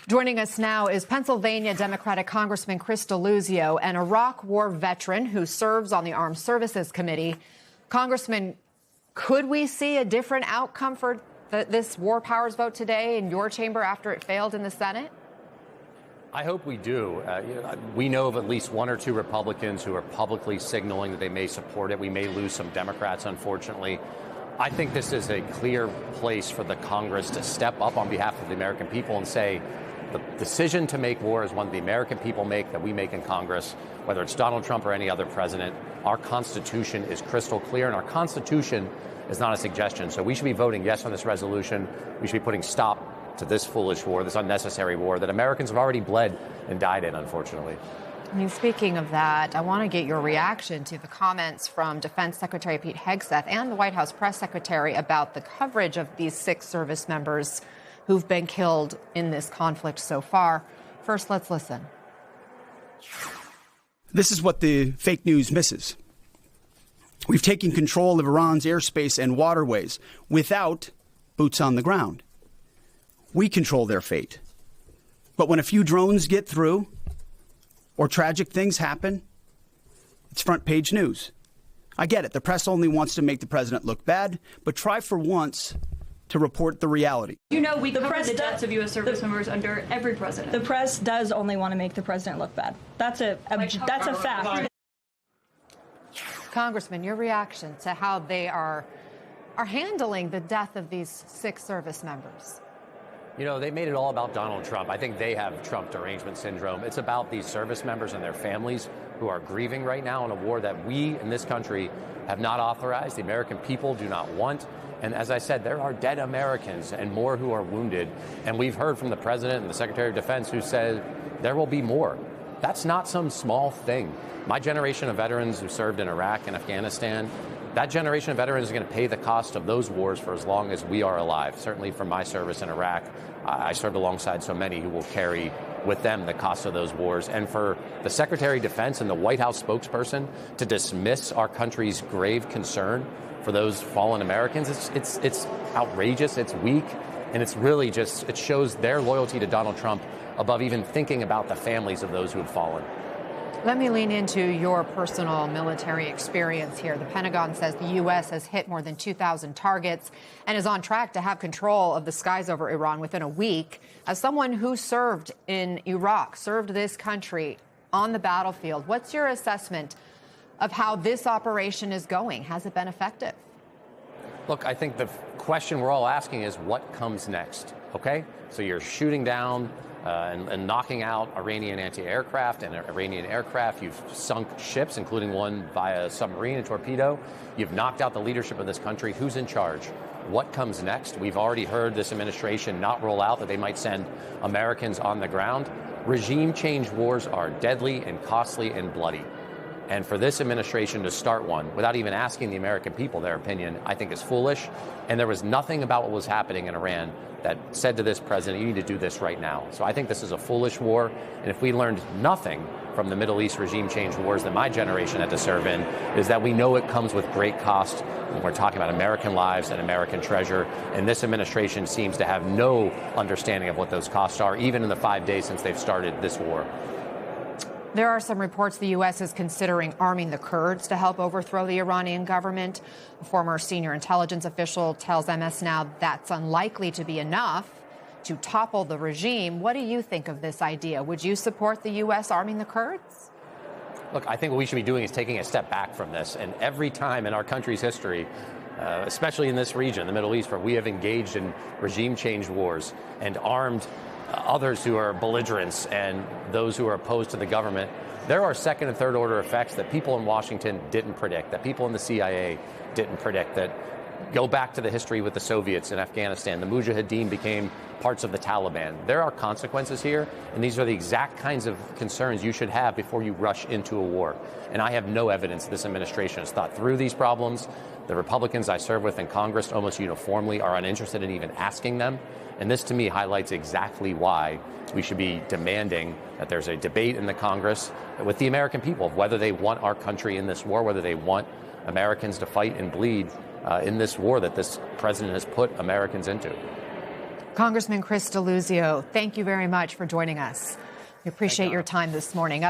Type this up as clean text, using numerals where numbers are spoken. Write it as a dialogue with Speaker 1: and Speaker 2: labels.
Speaker 1: Joining us now is Pennsylvania Democratic Congressman Chris Deluzio, an Iraq War veteran who serves on the Armed Services Committee. Congressman, could we see a different outcome for this war powers vote today in your chamber after it failed in the Senate?
Speaker 2: I hope we do. We know of at least one or two Republicans who are publicly signaling that they may support it. We may lose some Democrats, unfortunately. I think this is a clear place for the Congress to step up on behalf of the American people and say the decision to make war is one the American people make, that we make in Congress, whether it's Donald Trump or any other president. Our Constitution is crystal clear, and our Constitution is not a suggestion. So we should be voting yes on this resolution. We should be putting stop to this foolish war, this unnecessary war that Americans have already bled and died in, unfortunately.
Speaker 1: I mean, speaking of that, I want to get your reaction to the comments from Defense Secretary Pete Hegseth and the White House press secretary about the coverage of these 6 service members who've been killed in this conflict so far. First, let's listen.
Speaker 3: This is what the fake news misses. We've taken control of Iran's airspace and waterways without boots on the ground. We control their fate. But when a few drones get through or tragic things happen, it's front page news. I get it. The press only wants to make the president look bad, but try for once to report the reality.
Speaker 4: You know, we cover the deaths of U.S. service members under every president.
Speaker 5: The press does only want to make the president look bad. That's a fact.
Speaker 1: Congressman, your reaction to how they are handling the death of these 6 service members?
Speaker 2: You know, they made it all about Donald Trump. I think they have Trump derangement syndrome. It's about these service members and their families who are grieving right now in a war that we in this country have not authorized. The American people do not want. And as I said, there are dead Americans and more who are wounded. And we've heard from the president and the Secretary of Defense who said there will be more. That's not some small thing. My generation of veterans who served in Iraq and Afghanistan, that generation of veterans is going to pay the cost of those wars for as long as we are alive. Certainly from my service in Iraq, I served alongside so many who will carry with them the cost of those wars. And for the Secretary of Defense and the White House spokesperson to dismiss our country's grave concern for those fallen Americans, it's outrageous, it's weak, and it's really just, it shows their loyalty to Donald Trump above even thinking about the families of those who have fallen.
Speaker 1: Let me lean into your personal military experience here. The Pentagon says the U.S. has hit more than 2,000 targets and is on track to have control of the skies over Iran within a week. As someone who served in Iraq, served this country on the battlefield, what's your assessment of how this operation is going? Has it been effective?
Speaker 2: Look, I think the question we're all asking is what comes next, okay? So you're shooting down and knocking out Iranian anti-aircraft and Iranian aircraft. You've sunk ships, including one via submarine and torpedo. You've knocked out the leadership of this country. Who's in charge? What comes next? We've already heard this administration not roll out that they might send Americans on the ground. Regime change wars are deadly and costly and bloody. And for this administration to start one without even asking the American people their opinion, I think is foolish. And there was nothing about what was happening in Iran that said to this president, you need to do this right now. So I think this is a foolish war. And if we learned nothing from the Middle East regime change wars that my generation had to serve in, is that we know it comes with great cost. And we're talking about American lives and American treasure. And this administration seems to have no understanding of what those costs are, even in the 5 days since they've started this war.
Speaker 1: There are some reports the U.S. is considering arming the Kurds to help overthrow the Iranian government. A former senior intelligence official tells MS Now that's unlikely to be enough to topple the regime. What do you think of this idea? Would you support the U.S. arming the Kurds?
Speaker 2: Look, I think what we should be doing is taking a step back from this. And every time in our country's history, especially in this region, the Middle East, where we have engaged in regime change wars and armed others who are belligerents and those who are opposed to the government, there are second and third order effects that people in Washington didn't predict, that people in the CIA didn't predict, that go back to the history with the Soviets in Afghanistan. The Mujahideen became parts of the Taliban. There are consequences here, and these are the exact kinds of concerns you should have before you rush into a war. And I have no evidence this administration has thought through these problems. The Republicans I serve with in Congress almost uniformly are uninterested in even asking them. And this, to me, highlights exactly why we should be demanding that there's a debate in the Congress with the American people of whether they want our country in this war, whether they want Americans to fight and bleed in this war that this president has put Americans into.
Speaker 1: Congressman Chris Deluzio, thank you very much for joining us. We appreciate your time this morning.